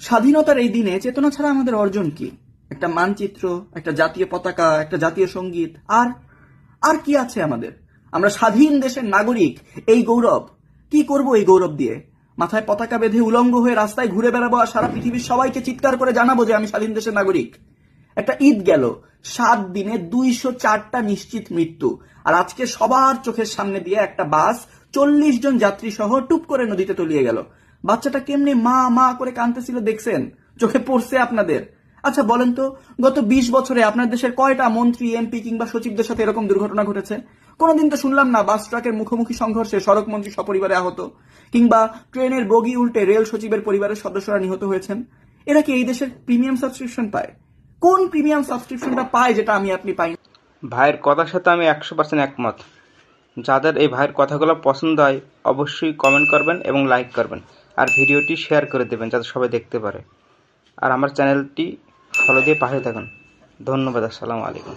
স্বাধীনতার এই দিনে চেতনা ছাড়া আমাদের অর্জন কি? একটা মানচিত্র, একটা জাতীয় পতাকা, একটা জাতীয় সঙ্গীত, আর আর কি আছে আমাদের? আমরা স্বাধীন দেশের নাগরিক, এই গৌরব। কি করব এই গৌরব দিয়ে? মাথায় পতাকা বেঁধে উলঙ্গ হয়ে রাস্তায় ঘুরে বেড়াবো আর সারা পৃথিবীর সবাইকে চিৎকার করে জানাবো যে আমি স্বাধীন দেশের নাগরিক? একটা ঈদ গেল, 7 দিনে 204টা নিশ্চিত মৃত্যু, আর আজকে সবার চোখের সামনে দিয়ে একটা বাস 40 জন যাত্রী সহ টুপ করে নদীতে তলিয়ে গেল। বাচ্চাটা কেমনে মা মা করে কাঁদতেছিল দেখছেন? চোখে পড়ছে আপনাদের? আচ্ছা বলেন তো, গত 20 বছরে আপনার দেশের কয়টা মন্ত্রী, এমপি কিংবা সচিবদের সাথে এরকম দুর্ঘটনা ঘটেছে? কোনোদিন তো শুনলাম না বাস ট্রাকের মুখোমুখি সংঘর্ষে সড়ক মন্ত্রী সপরিবারে আহত, কিংবা ট্রেনের বগি উল্টে রেল সচিবের পরিবারের সদস্যরা নিহত হয়েছেন। এরা কি এই দেশের প্রিমিয়াম সাবস্ক্রিপশন পায়? কোন প্রিমিয়াম সাবস্ক্রিপশনটা পায় যেটা আমি আপনি পাই না? ভাইয়ের কথার সাথে আমি 100% একমত। যাদের এই ভাইয়ের কথাগুলো পছন্দ হয় অবশ্যই কমেন্ট করবেন এবং লাইক করবেন, আর ভিডিওটি শেয়ার করে দেবেন যাতে সবাই দেখতে পারে। আর আমার চ্যানেলটি ফলো দিয়ে পাশে থাকুন। ধন্যবাদ। আসসালামু আলাইকুম।